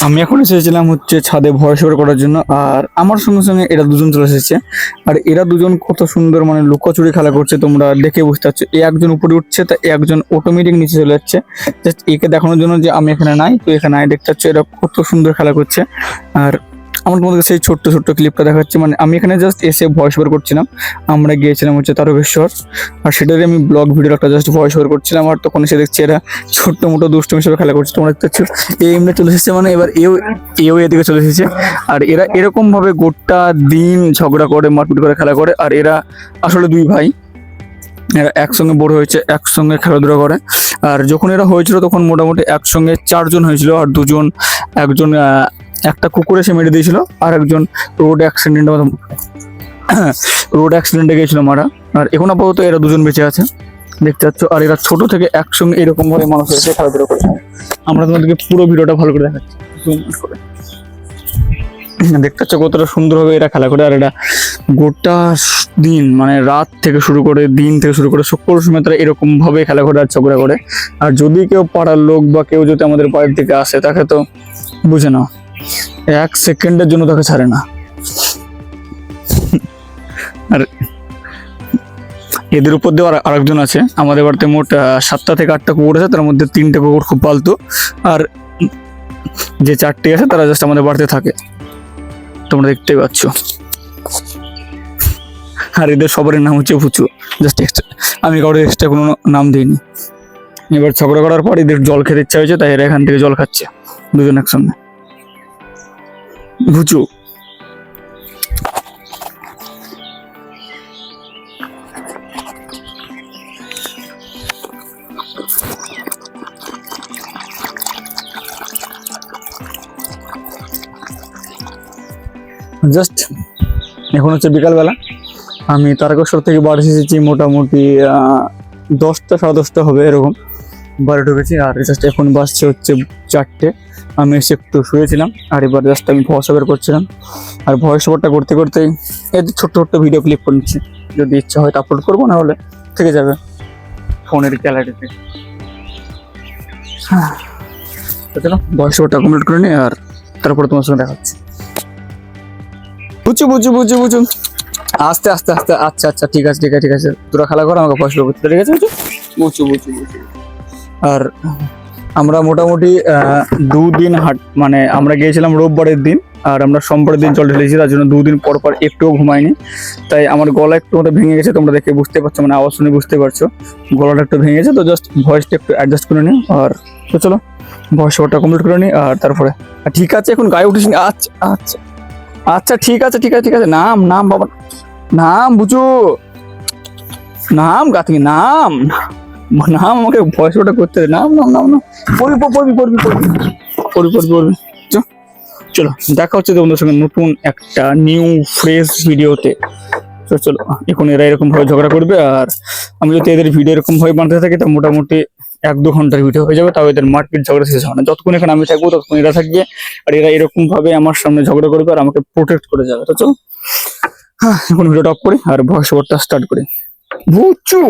আমি এখন এসেছিলাম হচ্ছে ছাদে ভয়েস ওভার করার জন্য। আর আমার সঙ্গে সঙ্গে এরা দুজন চলে এসেছে। আর এরা দুজন কত সুন্দর মানে লুকোচুরি খেলা করছে, তোমরা দেখে বুঝতে পারছো। এ একজন উপরে উঠছে, তা একজন অটোমেটিক নিচে চলে যাচ্ছে, জাস্ট একে দেখানোর জন্য যে আমি এখানে নাই, তো এখানে নাই। দেখতে পাচ্ছ এরা কত সুন্দর খেলা করছে। আর আমার তোমাদের সেই ছোট্ট ছোট্ট ক্লিপটা দেখাচ্ছি, মানে আমি এখানে জাস্ট এসে ভয়েস ওভার করছিলাম। আমরা গিয়েছিলাম হচ্ছে তারকেশ্বর, আর সেটারই আমি ব্লগ ভিডিও একটা জাস্ট ভয়েস ওভার করছিলাম। আর তখন এসে দেখছি এরা ছোট্ট মোটো দুষ্টুমি হিসেবে খেলা করছে, তোমরা দেখতে পাচ্ছ। এমনি চলে এসেছে, মানে এবার এও এদিকে চলে এসেছে। আর এরা এরকম ভাবে গোটা দিন ঝগড়া করে, মারপিট করে, খেলা করে। আর এরা আসলে দুই ভাই, এরা একসঙ্গে বড় হয়েছে, একসঙ্গে খেলাধুলা করে। আর যখন এরা হয়েছিল তখন মোটামুটি একসঙ্গে 4 জন হয়েছিল। আর একজন একটা কুকুর এসে মেরে দিয়েছিল, আর একজন রোড অ্যাক্সিডেন্টে গিয়েছিল মারা। আর এখন আপাতত এরা দুজন বেঁচে আছে, দেখতে পাচ্ছ। আর এরা ছোট থেকে একসঙ্গে এরকম ভাবে মানুষ হয়েছে, খেলাধুলা করে। আমরা তোমাদেরকে পুরো ভিডিওটা ভালো করে দেখাচ্ছি, জুম করে দেখতে পাচ্ছ কতটা সুন্দরভাবে এরা খেলা করে। আর এরা গোটা দিন মানে রাত থেকে শুরু করে, দিন থেকে শুরু করে সকল সময় তারা এরকম ভাবে খেলা করে আর ঝগড়া করে। আর যদি কেউ পাড়ার লোক বা কেউ যদি আমাদের বাড়ির দিকে আসে, তাকে তো বুঝে নাও 1 সেকেন্ডের জন্য তাকে ছাড়ে না। আর এদের উপর দিয়ে আরেকজন আছে। আমাদের বাড়িতে মোট 7টা থেকে 8টা কুকুর আছে, তার মধ্যে 3টে কুকুর খুব পালতু। আর যে 4টে আছে তারা জাস্ট আমাদের বাড়িতে থাকে, তোমরা দেখতেই পাচ্ছ। আর এদের সবারই নাম হচ্ছে ফুচু, জাস্ট এক্সট্রা, আমি কাউকে এক্সট্রা কোনো নাম দিইনি। এবার ঝগড়া করার পর এদের জল খেতে ইচ্ছা হয়েছে, তাই এরা এখান থেকে জল খাচ্ছে দুজন একসঙ্গে। ফুচু জাস্ট এখন হচ্ছে বিকালবেলা। আমি তারকেশ্বর থেকে বাড়ি এসেছি মোটামুটি 10টা 10:30 হবে এরকম বাড়ি ঢুকেছি। আর জাস্ট এখন বাসছে হচ্ছে 4টে। আমি এসে একটু শুয়েছিলাম, আর এবার জাস্ট আমি ভয়েস ওভার করছিলাম। আর ভয়েস ওভারটা করতে করতেই এই ছোট্ট ছোট্ট ভিডিও ক্লিপ করে নিচ্ছি, যদি ইচ্ছা হয় আপলোড করবো, না হলে থেকে যাবে ফোনের গ্যালারিতে। চলো ভয়েস ওভারটা কমপ্লিট করে নিই, আর তারপরে তোমার সঙ্গে দেখা হচ্ছে। বুঝু বুঝু বুঝু বুঝু আস্তে আস্তে আস্তে, আচ্ছা আচ্ছা ঠিক আছে ঠিক আছে ঠিক আছে, তোরা খেলা করো, আমাকে পয়সা করতে, ঠিক আছে বুঝু বুঝু বুঝু। আর আমরা মোটামুটি 2 দিন মানে আমরা গিয়েছিলাম রোববারের দিন, আর আমরা সোমবারের দিন চলে এসেছি। তার জন্য 2 দিন পর পর একটুও ঘুমাইনি, তাই আমার গলা একটু মতো ভেঙে গেছে, তোমরা দেখে বুঝতে পারছো, মানে আওয়াজ শুনে বুঝতে পারছো গলাটা একটু ভেঙে গেছে। তো জাস্ট ভয়েসটা একটু অ্যাডজাস্ট করে নিও। আর তো চলো ভয়েস ওভারটা কমপ্লিট করে নিই, আর তারপরে ঠিক আছে এখন গায়ে উঠেছি। আচ্ছা আচ্ছা আচ্ছা ঠিক আছে ঠিক আছে ঠিক আছে, নাম নাম বাবা, নাম বুঝু, নাম গা থেকে নাম নাম, আমাকে ভয়েস ওটা করতে হবে। নাম নাম নাম নাম, পড়বি পড়বি পড়বি পড়বি পড়বি পড়বি পড়বি। চলো দেখা হচ্ছে তোমাদের সঙ্গে নতুন একটা নিউ ফ্রেশ ভিডিওতে। তো চলো, এখন এরা এরকম ভাবে ঝগড়া করবে, আর আমি যদি এদের ভিডিও এরকম ভাবে বানাতে থাকি, তা মোটামুটি 1-2 ঘন্টার ভিডিও হয়ে যাবে। তাও এদের মারপিট ঝগড়া শেষ হবে না, যতক্ষণ এখানে আমি থাকবো ততক্ষণ এরা থাকবে। আর এরা এরকম ভাবে আমার সামনে ঝগড়া করবে আর আমাকে প্রোটেক্ট করে যাবে। তো চলো এখন ভিডিওটা অফ করি আর ভয়েস ওভারটা স্টার্ট করি। বুঝছো?